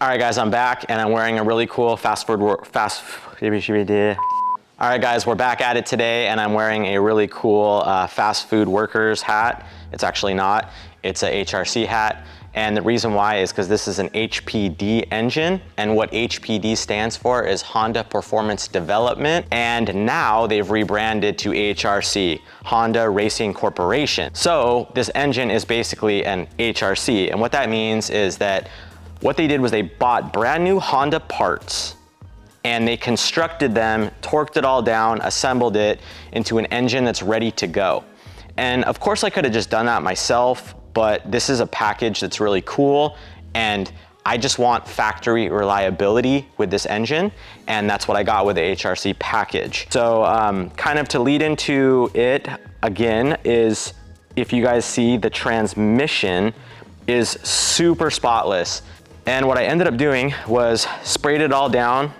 All right, guys, I'm back, and I'm wearing a really cool HPD. All right, guys, we're back at it today, and I'm wearing a really cool fast food workers hat. It's actually not. It's a HRC hat, and the reason why is because this is an HPD engine, and what HPD stands for is Honda Performance Development, and now they've rebranded to HRC, Honda Racing Corporation. So this engine is basically an HRC, and what that means is that what they did was they bought brand new Honda parts and they constructed them, torqued it all down, assembled it into an engine that's ready to go. And of course I could have just done that myself, but this is a package that's really cool, and I just want factory reliability with this engine, and that's what I got with the HRC package. So kind of to lead into it again is, if you guys see, the transmission is super spotless. And what I ended up doing was sprayed it all down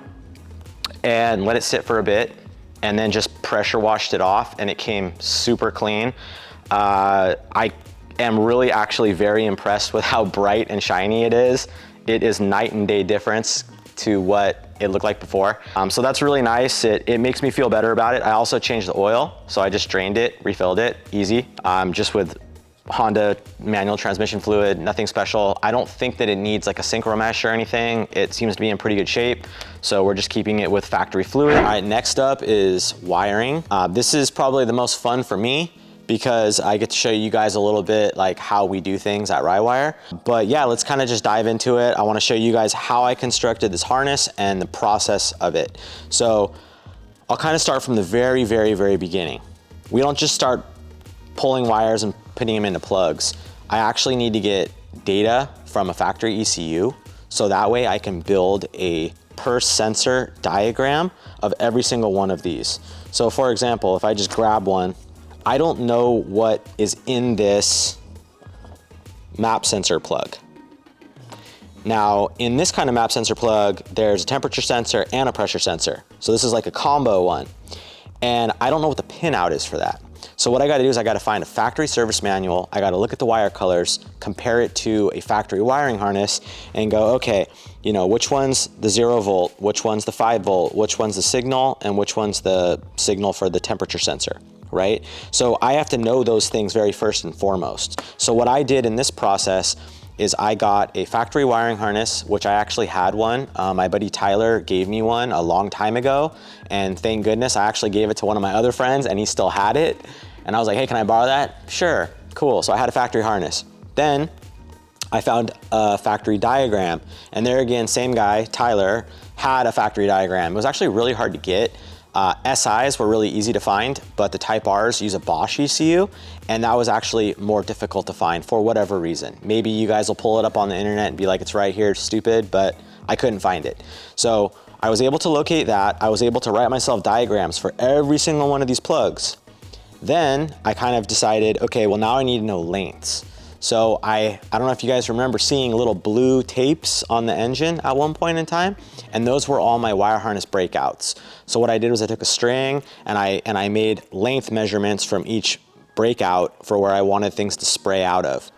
and let it sit for a bit, and then just pressure washed it off, and it came super clean. I am really actually very impressed with how bright and shiny it is. It is night and day difference to what it looked like before. So that's really nice. It makes me feel better about it. I also changed the oil, so I just drained it, refilled it, easy. Just with Honda manual transmission fluid, nothing special. I don't think that it needs like a synchro mesh or anything. It seems to be in pretty good shape, so we're just keeping it with factory fluid. All right, next up is wiring. This is probably the most fun for me because I get to show you guys a little bit like how we do things at Rywire. But yeah, let's kind of just dive into it. I want to show you guys how I constructed this harness and the process of it. So I'll kind of start from the very, very, very beginning. We don't just start pulling wires and putting them into plugs. I actually need to get data from a factory ECU, so that way I can build a per sensor diagram of every single one of these. So for example, if I just grab one, I don't know what is in this map sensor plug. Now, in this kind of map sensor plug, there's a temperature sensor and a pressure sensor. So this is like a combo one. And I don't know what the pinout is for that. So what I gotta do is I gotta find a factory service manual, I gotta look at the wire colors, compare it to a factory wiring harness, and go, okay, you know, which one's the 0 volt, which one's the 5 volt, which one's the signal, and which one's the signal for the temperature sensor, right? So I have to know those things very first and foremost. So what I did in this process is I got a factory wiring harness, which I actually had one. My buddy Tyler gave me one a long time ago, and thank goodness I actually gave it to one of my other friends and he still had it. And I was like, hey, can I borrow that? Sure, cool. So I had a factory harness. Then I found a factory diagram, and there again, same guy, Tyler, had a factory diagram. It was actually really hard to get. SIs were really easy to find, but the Type Rs use a Bosch ECU, and that was actually more difficult to find for whatever reason. Maybe you guys will pull it up on the internet and be like, it's right here, stupid, but I couldn't find it. So I was able to locate that. I was able to write myself diagrams for every single one of these plugs. Then I kind of decided, okay, well now I need to know lengths. So I don't know if you guys remember seeing little blue tapes on the engine at one point in time, and those were all my wire harness breakouts. So what I did was I took a string and I made length measurements from each breakout for where I wanted things to spray out of.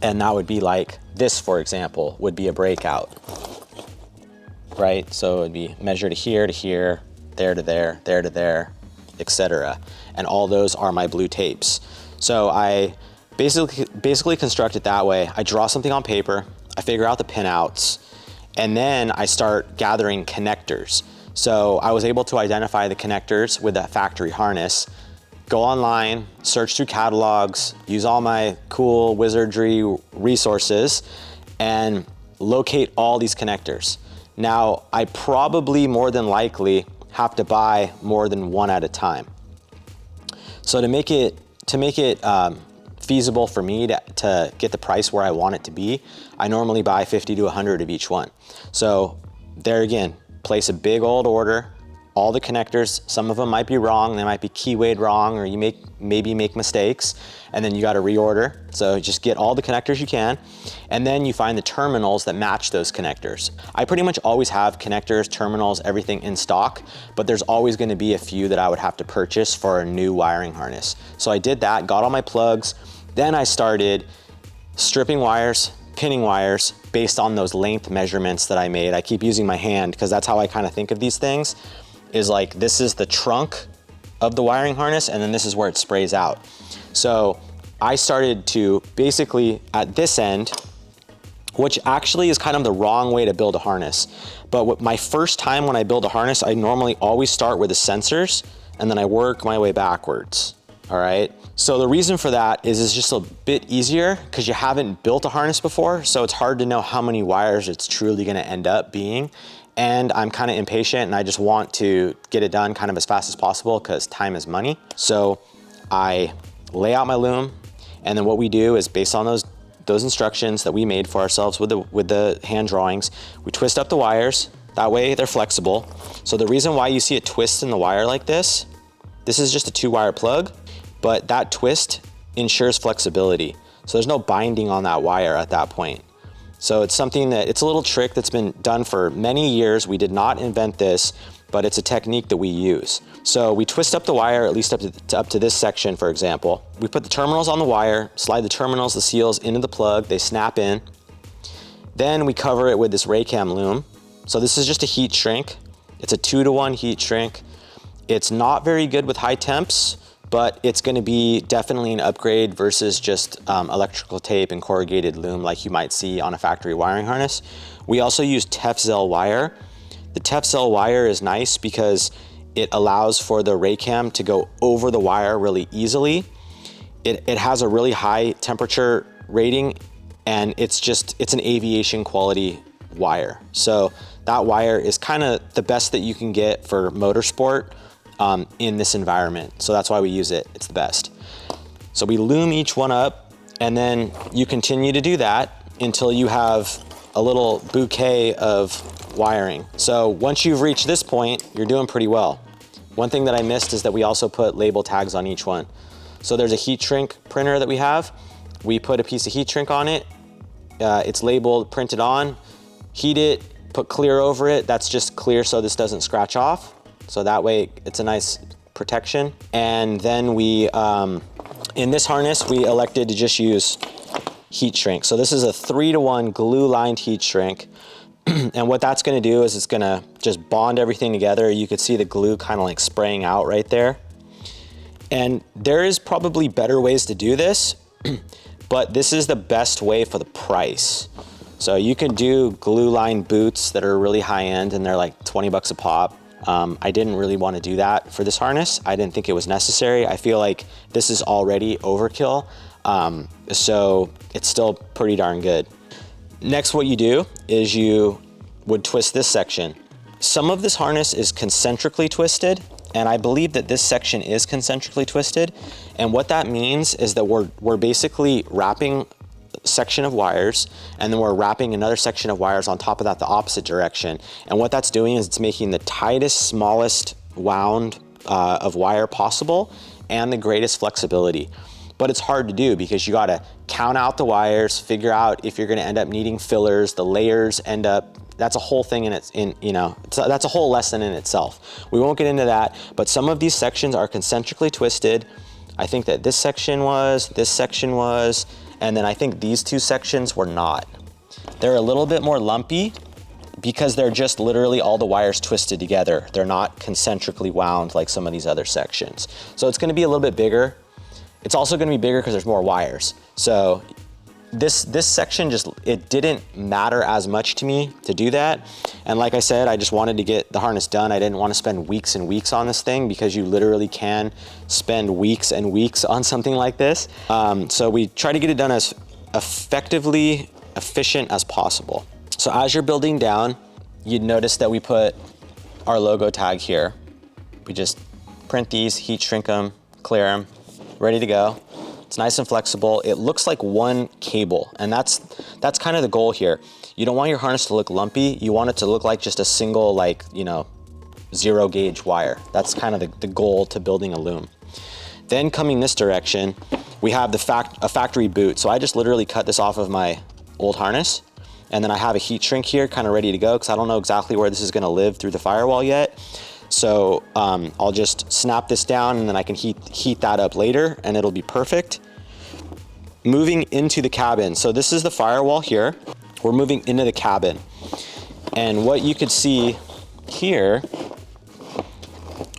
And that would be like this, for example, would be a breakout, right? So it'd be measure to here, there to there, there to there, etc. And all those are my blue tapes. So I basically construct it that way. I draw something on paper, I figure out the pinouts, and then I start gathering connectors. So I was able to identify the connectors with that factory harness, go online, search through catalogs, use all my cool wizardry resources, and locate all these connectors. Now, I probably more than likely have to buy more than one at a time. So to make it feasible for me to get the price where I want it to be, I normally buy 50 to 100 of each one. So there again, place a big old order, all the connectors, some of them might be wrong, they might be keywayed wrong, or you maybe make mistakes, and then you gotta reorder. So just get all the connectors you can, and then you find the terminals that match those connectors. I pretty much always have connectors, terminals, everything in stock, but there's always gonna be a few that I would have to purchase for a new wiring harness. So I did that, got all my plugs, then I started stripping wires, pinning wires based on those length measurements that I made. I keep using my hand because that's how I kind of think of these things, is like this is the trunk of the wiring harness and then this is where it sprays out. So I started to basically at this end, which actually is kind of the wrong way to build a harness. But my first time when I build a harness, I normally always start with the sensors and then I work my way backwards, all right? So the reason for that is it's just a bit easier because you haven't built a harness before, so it's hard to know how many wires it's truly gonna end up being. And I'm kind of impatient and I just want to get it done kind of as fast as possible because time is money. So I lay out my loom, and then what we do is based on those instructions that we made for ourselves with the hand drawings, we twist up the wires. That way they're flexible. So the reason why you see it twist in the wire like this is just a 2-wire plug, but that twist ensures flexibility. So there's no binding on that wire at that point. So it's something that, it's a little trick that's been done for many years. We did not invent this, but it's a technique that we use. So we twist up the wire, at least up to this section, for example. We put the terminals on the wire, slide the terminals, the seals into the plug, they snap in. Then we cover it with this Raycam loom. So this is just a heat shrink. It's a 2-to-1 heat shrink. It's not very good with high temps, but it's gonna be definitely an upgrade versus just electrical tape and corrugated loom like you might see on a factory wiring harness. We also use Tefzel wire. The Tefzel wire is nice because it allows for the Raycam to go over the wire really easily. It has a really high temperature rating and it's an aviation quality wire. So that wire is kind of the best that you can get for motorsport in this environment. So that's why we use it, it's the best. So we loom each one up and then you continue to do that until you have a little bouquet of wiring. So once you've reached this point, you're doing pretty well. One thing that I missed is that we also put label tags on each one. So there's a heat shrink printer that we have. We put a piece of heat shrink on it. It's labeled, printed on, heat it, put clear over it. That's just clear so this doesn't scratch off. So that way it's a nice protection. And then we, in this harness, we elected to just use heat shrink. So this is a 3-to-1 glue lined heat shrink. And what that's gonna do is it's gonna just bond everything together. You could see the glue kind of like spraying out right there. And there is probably better ways to do this, but this is the best way for the price. So you can do glue lined boots that are really high end and they're like 20 bucks a pop. I didn't really want to do that for this harness. I didn't think it was necessary. I feel like this is already overkill. So it's still pretty darn good. Next, what you do is you would twist this section. Some of this harness is concentrically twisted, and I believe that this section is concentrically twisted. And what that means is that we're basically wrapping a section of wires, and then we're wrapping another section of wires on top of that the opposite direction. And what that's doing is it's making the tightest, smallest wound of wire possible and the greatest flexibility. But it's hard to do because you gotta count out the wires, figure out if you're gonna end up needing fillers, the layers end up, that's a whole thing that's a whole lesson in itself. We won't get into that, but some of these sections are concentrically twisted. I think that this section was, and then I think these two sections were not. They're a little bit more lumpy because they're just literally all the wires twisted together. They're not concentrically wound like some of these other sections. So it's gonna be a little bit bigger. It's also gonna be bigger because there's more wires. So this section it didn't matter as much to me to do that. And like I said, I just wanted to get the harness done. I didn't want to spend weeks and weeks on this thing because you literally can spend weeks and weeks on something like this. So we try to get it done as effectively efficient as possible. So as you're building down, you'd notice that we put our logo tag here. We just print these, heat shrink them, clear them, ready to go. It's nice and flexible. It looks like one cable, and that's kind of the goal here. You don't want your harness to look lumpy. You want it to look like just a single, like, 0 gauge wire. That's kind of the goal to building a loom. Then coming this direction, we have a factory boot. So I just literally cut this off of my old harness, and then I have a heat shrink here kind of ready to go because I don't know exactly where this is gonna live through the firewall yet. So I'll just snap this down and then I can heat that up later and it'll be perfect. moving into the cabin. So this is the firewall here. We're moving into the cabin. And what you could see here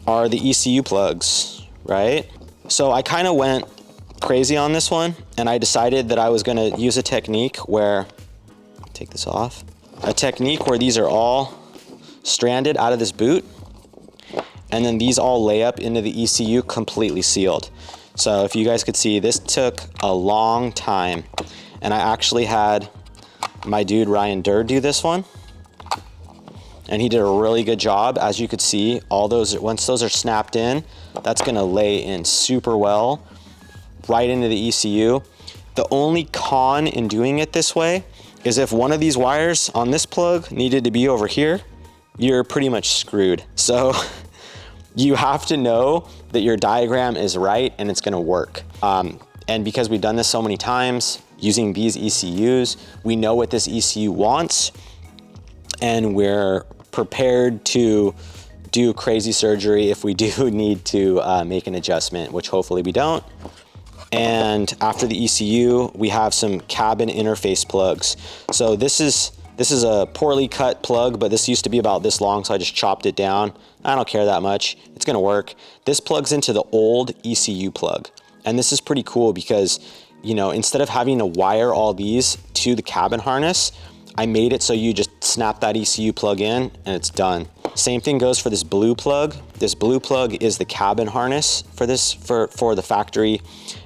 are the ECU plugs, right? So I kind of went crazy on this one, and I decided that I was gonna use a technique where, take this off, a technique where these are all stranded out of this boot, and then these all lay up into the ECU completely sealed. So if you guys could see, this took a long time, and I actually had my dude Ryan Durr do this one, and he did a really good job. As you could see, all those, once those are snapped in, that's gonna lay in super well right into the ECU. The only con in doing it this way is if one of these wires on this plug needed to be over here, you're pretty much screwed. So you have to know that your diagram is right and it's gonna work. And because we've done this so many times using these ECUs, we know what this ECU wants, and we're prepared to do crazy surgery if we do need to make an adjustment, which hopefully we don't. And after the ECU, we have some cabin interface plugs. So this is a poorly cut plug, but this used to be about this long, so I just chopped it down. I don't care that much. It's gonna work. This plugs into the old ECU plug. And this is pretty cool because, you know, instead of having to wire all these to the cabin harness, I made it so you just snap that ECU plug in and it's done. Same thing goes for this blue plug. This blue plug is the cabin harness for this, for the factory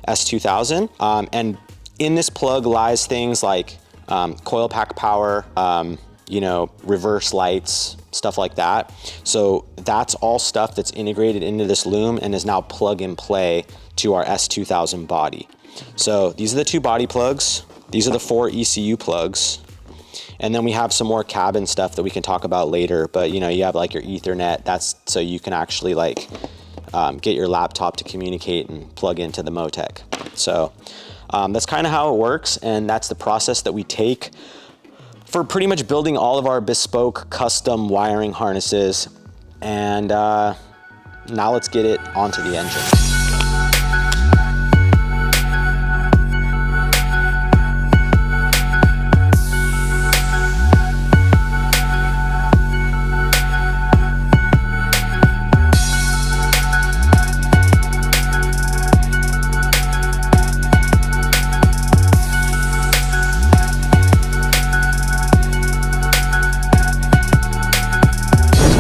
S2000. And in this plug lies things like coil pack power, you know, reverse lights, stuff like that. So that's all stuff that's integrated into this loom and is now plug and play to our S2000 body. So these are the two body plugs. These are the 4 ECU plugs. And then we have some more cabin stuff that we can talk about later, but you know, you have like your Ethernet, that's so you can actually like get your laptop to communicate and plug into the Motec. So that's kind of how it works, and that's the process that we take for pretty much building all of our bespoke custom wiring harnesses. And now let's get it onto the engine.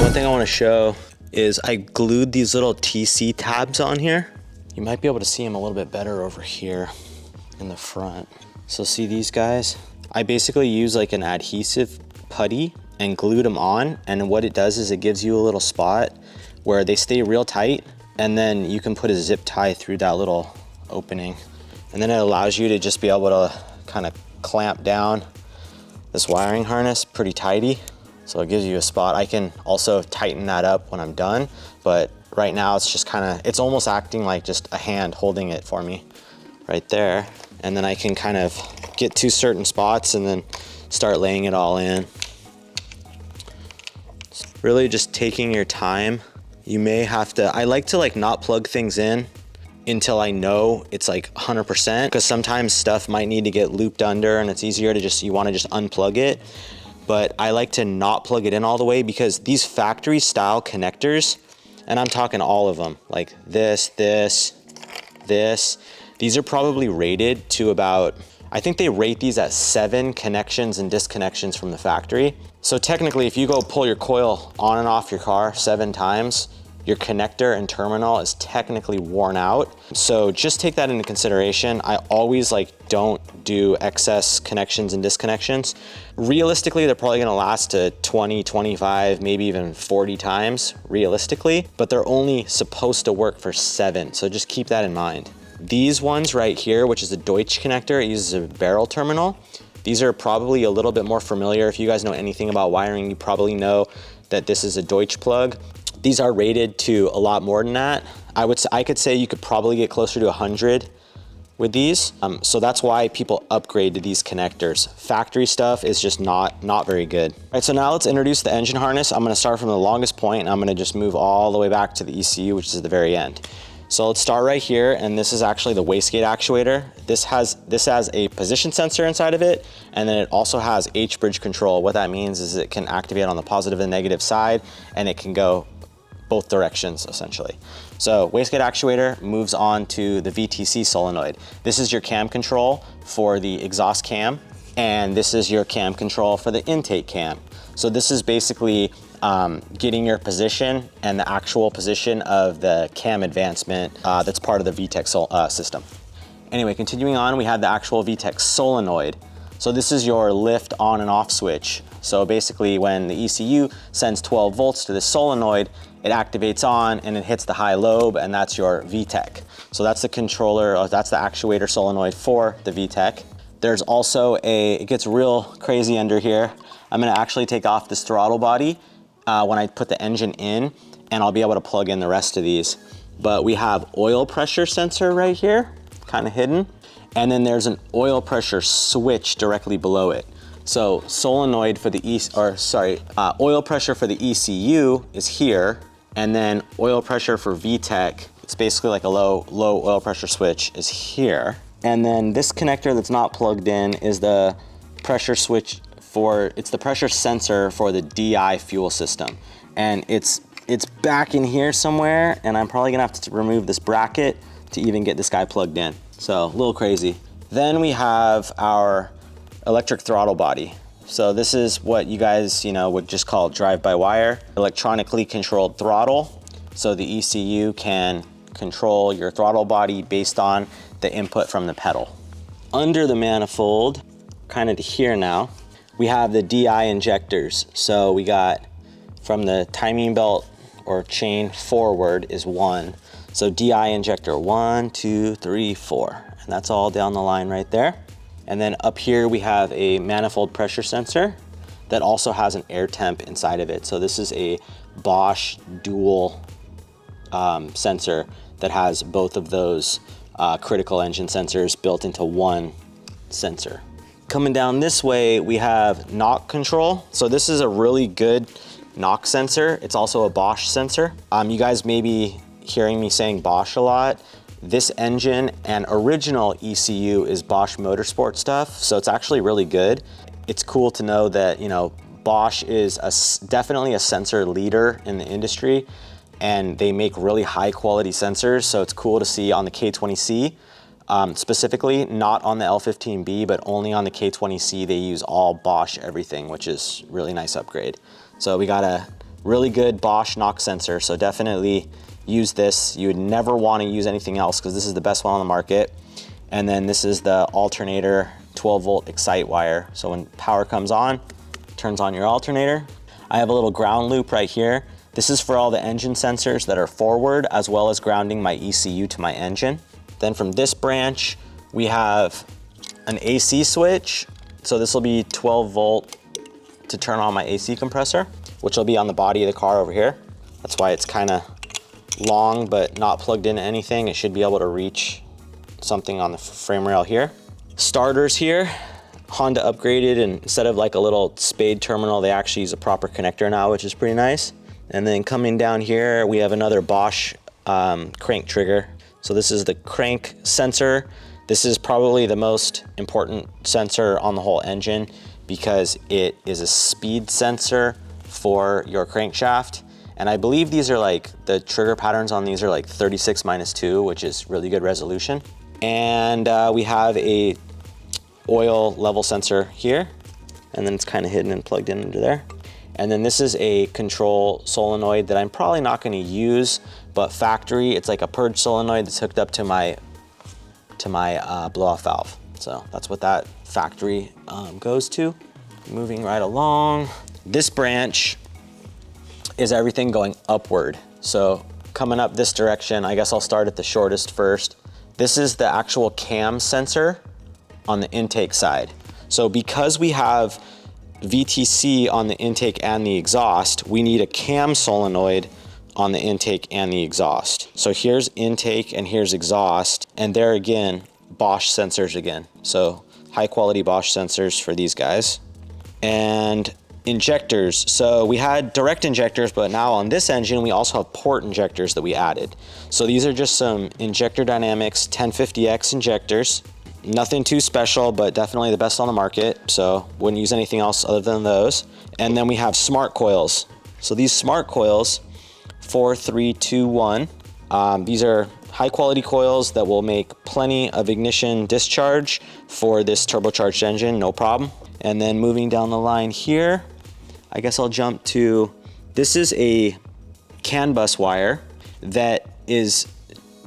One thing I want to show is I glued these little TC tabs on here. You might be able to see them a little bit better over here in the front. So see these guys? I basically use like an adhesive putty and glued them on, and what it does is it gives you a little spot where they stay real tight, and then you can put a zip tie through that little opening, and then it allows you to just be able to kind of clamp down this wiring harness pretty tighty. So it gives you a spot. I can also tighten that up when I'm done, but right now it's just kind of, it's almost acting like just a hand holding it for me right there. And then I can kind of get to certain spots and then start laying it all in. It's really just taking your time. You may have to, I like to like not plug things in until I know it's like 100%, because sometimes stuff might need to get looped under and it's easier to just, you want to just unplug it. But I like to not plug it in all the way, because these factory style connectors, and I'm talking all of them, like this, these are probably rated to about, I think they rate these at 7 connections and disconnections from the factory. So technically, if you go pull your coil on and off your car 7 times, your connector and terminal is technically worn out. So just take that into consideration. I always like don't do excess connections and disconnections. Realistically, they're probably gonna last to 20, 25, maybe even 40 times realistically, but they're only supposed to work for 7. So just keep that in mind. These ones right here, which is a Deutsch connector, it uses a barrel terminal. These are probably a little bit more familiar. If you guys know anything about wiring, you probably know that this is a Deutsch plug. These are rated to a lot more than that. I could say you could probably get closer to 100 with these. So that's why people upgrade to these connectors. Factory stuff is just not very good. All right, so now let's introduce the engine harness. I'm gonna start from the longest point and I'm gonna just move all the way back to the ECU, which is at the very end. So let's start right here, and this is actually the wastegate actuator. This has a position sensor inside of it, and then it also has H-bridge control. What that means is it can activate on the positive and negative side, and it can go both directions essentially. So wastegate actuator moves on to the VTC solenoid. This is your cam control for the exhaust cam, and this is your cam control for the intake cam. So this is basically getting your position and the actual position of the cam advancement that's part of the VTEC system. Anyway, continuing on, we have the actual VTEC solenoid. So this is your lift on and off switch. So basically when the ECU sends 12 volts to the solenoid, it activates on and it hits the high lobe, and that's your VTEC. So that's the controller, or that's the actuator solenoid for the VTEC. There's also it gets real crazy under here. I'm gonna actually take off this throttle body when I put the engine in, and I'll be able to plug in the rest of these. But we have oil pressure sensor right here, kind of hidden. And then there's an oil pressure switch directly below it. So solenoid for the oil pressure for the ECU is here, and then oil pressure for VTEC, it's basically like a low oil pressure switch, is here. And then this connector that's not plugged in is the pressure switch it's the pressure sensor for the DI fuel system. And it's back in here somewhere, and I'm probably gonna have to remove this bracket to even get this guy plugged in. So a little crazy. Then we have our electric throttle body. So this is what you guys, would just call drive-by-wire, electronically controlled throttle. So the ECU can control your throttle body based on the input from the pedal. Under the manifold, kind of to here now, we have the DI injectors. So we got from the timing belt or chain forward is 1. So DI injector 1, 2, 3, 4. And that's all down the line right there. And then up here we have a manifold pressure sensor that also has an air temp inside of it. So this is a Bosch dual sensor that has both of those critical engine sensors built into one sensor. Coming down this way, we have knock control. So this is a really good knock sensor. It's also a Bosch sensor. You guys may be hearing me saying Bosch a lot. This engine and original ECU is Bosch Motorsport stuff, so it's actually really good. It's cool to know that, Bosch is definitely a sensor leader in the industry, and they make really high quality sensors, so it's cool to see on the K20C. Specifically, not on the L15B, but only on the K20C, they use all Bosch everything, which is really nice upgrade. So we got a really good Bosch knock sensor, so definitely use this. You would never want to use anything else because this is the best one on the market. And then this is the alternator 12 volt excite wire. So when power comes on, turns on your alternator. I have a little ground loop right here. This is for all the engine sensors that are forward, as well as grounding my ECU to my engine. Then from this branch, we have an AC switch. So this will be 12 volt to turn on my AC compressor, which will be on the body of the car over here. That's why it's kind of long, but not plugged into anything. It should be able to reach something on the frame rail here. Starters here, Honda upgraded, and instead of like a little spade terminal, they actually use a proper connector now, which is pretty nice. And then coming down here, we have another Bosch crank trigger. So this is the crank sensor. This is probably the most important sensor on the whole engine because it is a speed sensor for your crankshaft. And I believe these are like, the trigger patterns on these are like 36-2, which is really good resolution. And we have a oil level sensor here, and then it's kind of hidden and plugged in under there. And then this is a control solenoid that I'm probably not going to use, but factory, it's like a purge solenoid that's hooked up to my blow-off valve. So that's what that factory goes to. Moving right along. This branch is everything going upward. So coming up this direction, I guess I'll start at the shortest first. This is the actual cam sensor on the intake side. So because we have VTC on the intake and the exhaust, we need a cam solenoid on the intake and the exhaust. So here's intake and here's exhaust, and there again, Bosch sensors again. So high quality Bosch sensors for these guys. And injectors. So we had direct injectors, but now on this engine, we also have port injectors that we added. So these are just some Injector Dynamics 1050X injectors. Nothing too special, but definitely the best on the market. So wouldn't use anything else other than those. And then we have smart coils. So these smart coils, 4321, these are high quality coils that will make plenty of ignition discharge for this turbocharged engine, no problem. And then moving down the line here, I guess I'll jump to, this is a CAN bus wire that is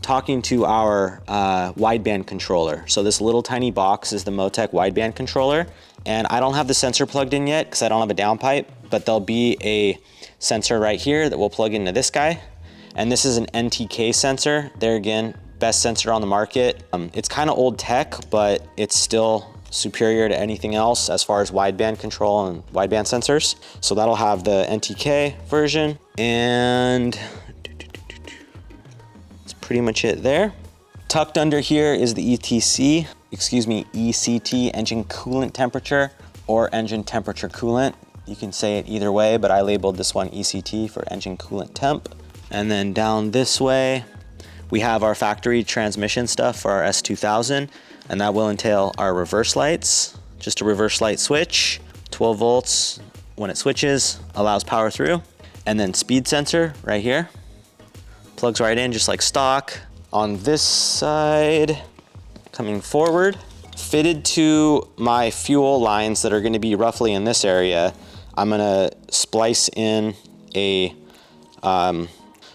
talking to our wideband controller. So this little tiny box is the Motec wideband controller. And I don't have the sensor plugged in yet because I don't have a downpipe, but there'll be a sensor right here that will plug into this guy. And this is an NTK sensor. There again, best sensor on the market. It's kind of old tech, but it's still superior to anything else as far as wideband control and wideband sensors. So that'll have the NTK version, and that's pretty much it there. Tucked under here is the ECT, engine coolant temperature or engine temperature coolant. You can say it either way, but I labeled this one ECT for engine coolant temp. And then down this way, we have our factory transmission stuff for our S2000, and that will entail our reverse lights, just a reverse light switch, 12 volts when it switches, allows power through. And then speed sensor right here, plugs right in just like stock. On this side, coming forward, fitted to my fuel lines that are gonna be roughly in this area, I'm gonna splice in a,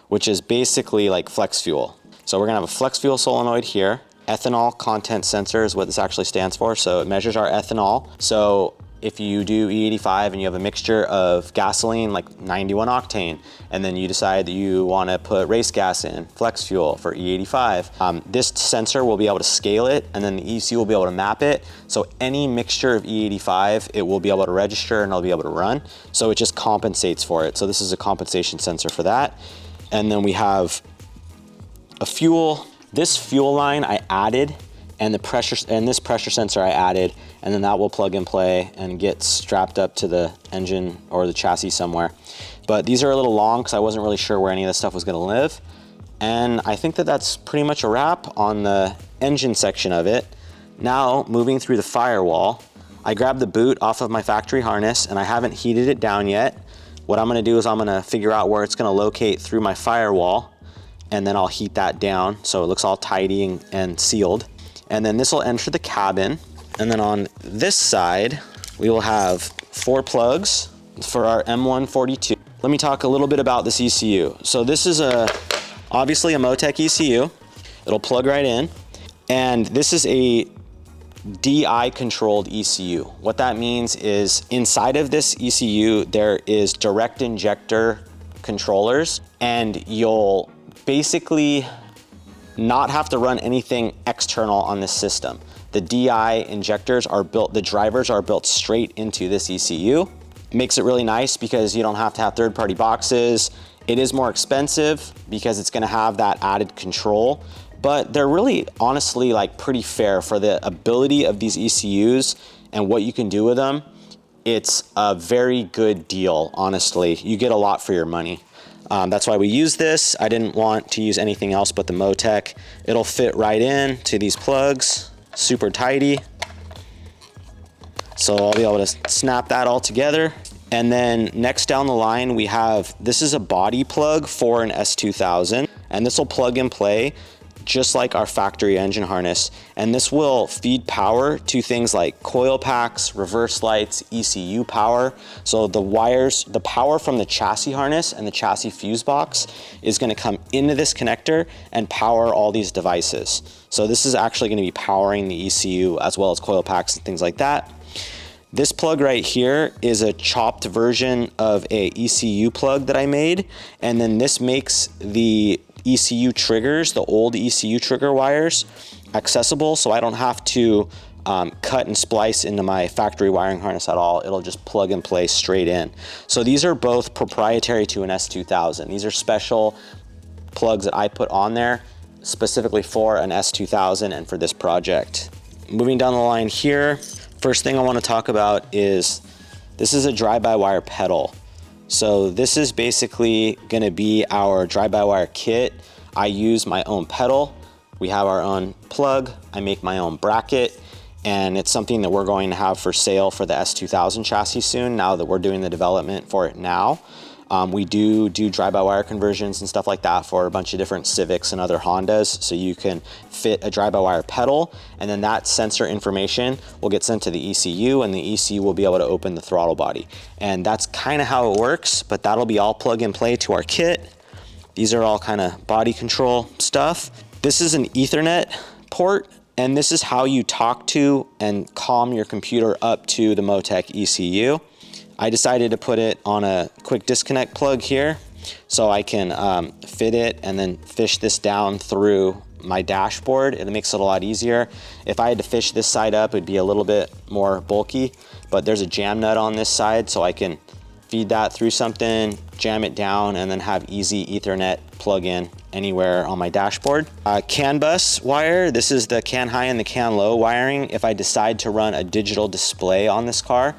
which is basically like flex fuel. So we're gonna have a flex fuel solenoid here. Ethanol content sensor is what this actually stands for. So it measures our ethanol. So if you do E85 and you have a mixture of gasoline, like 91 octane, and then you decide that you wanna put race gas in, flex fuel for E85, this sensor will be able to scale it, and then the ECU will be able to map it. So any mixture of E85, it will be able to register and it'll be able to run. So it just compensates for it. So this is a compensation sensor for that. And then we have a fuel. This fuel line I added, and the pressure, and this pressure sensor I added, and then that will plug and play and get strapped up to the engine or the chassis somewhere. But these are a little long because I wasn't really sure where any of this stuff was gonna live. And I think that that's pretty much a wrap on the engine section of it. Now, moving through the firewall, I grabbed the boot off of my factory harness and I haven't heated it down yet. What I'm gonna do is I'm gonna figure out where it's gonna locate through my firewall, and then I'll heat that down so it looks all tidy and sealed. And then this will enter the cabin. And then on this side, we will have 4 plugs for our M142. Let me talk a little bit about this ECU. So this is obviously a Motec ECU. It'll plug right in. And this is a DI controlled ECU. What that means is inside of this ECU, there is direct injector controllers, and you'll basically not have to run anything external on this system. The DI injectors are built, the drivers are built straight into this ECU. It makes it really nice because you don't have to have third-party boxes. It is more expensive because it's gonna have that added control, but they're really honestly like pretty fair for the ability of these ECUs and what you can do with them. It's a very good deal, honestly. You get a lot for your money. That's why we use this. I didn't want to use anything else but the Motec. It'll fit right in to these plugs, super tidy. So I'll be able to snap that all together. And then next down the line, we have, this is a body plug for an S2000, and this will plug and play just like our factory engine harness. And this will feed power to things like coil packs, reverse lights, ECU power. So the wires, the power from the chassis harness and the chassis fuse box is gonna come into this connector and power all these devices. So this is actually gonna be powering the ECU as well as coil packs and things like that. This plug right here is a chopped version of a ECU plug that I made. And then this makes the ECU triggers, the old ECU trigger wires, accessible, so I don't have to cut and splice into my factory wiring harness at all. It'll just plug and play straight in. So these are both proprietary to an S2000. These are special plugs that I put on there specifically for an S2000 and for this project. Moving down the line here, first thing I want to talk about is This is a drive-by-wire pedal. So this is basically gonna be our drive-by-wire kit. I use my own pedal. We have our own plug. I make my own bracket, and it's something that we're going to have for sale for the S2000 chassis soon, now that we're doing the development for it now. We do drive-by-wire conversions and stuff like that for a bunch of different Civics and other Hondas, so you can fit a drive-by-wire pedal, and then that sensor information will get sent to the ECU, and the ECU will be able to open the throttle body. And that's kind of how it works, but that'll be all plug and play to our kit. These are all kind of body control stuff. This is an Ethernet port, and this is how you talk to and calm your computer up to the Motec ECU. I decided to put it on a quick disconnect plug here so I can fit it and then fish this down through my dashboard. It makes it a lot easier. If I had to fish this side up, it'd be a little bit more bulky, but there's a jam nut on this side, so I can feed that through something, jam it down, and then have easy Ethernet plug in anywhere on my dashboard. CAN bus wire, this is the CAN high and the CAN low wiring. If I decide to run a digital display on this car,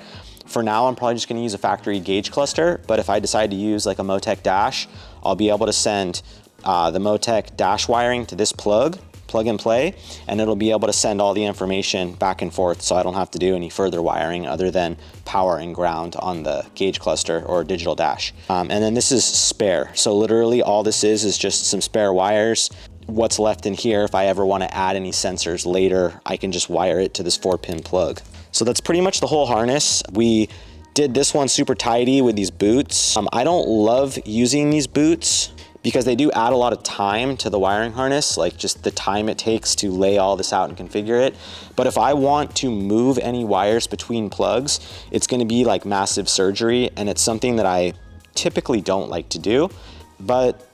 for now, I'm probably just gonna use a factory gauge cluster, but if I decide to use like a Motec dash, I'll be able to send the Motec dash wiring to this plug and play, and it'll be able to send all the information back and forth, so I don't have to do any further wiring other than power and ground on the gauge cluster or digital dash. And then this is spare. So literally all this is just some spare wires. What's left in here, if I ever want to add any sensors later, I can just wire it to this 4-pin plug. So that's pretty much the whole harness. We did this one super tidy with these boots. I don't love using these boots because they do add a lot of time to the wiring harness, like just the time it takes to lay all this out and configure it. But if I want to move any wires between plugs, it's gonna be like massive surgery, and it's something that I typically don't like to do. But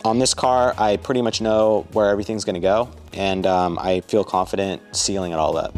on this car, I pretty much know where everything's gonna go, and I feel confident sealing it all up.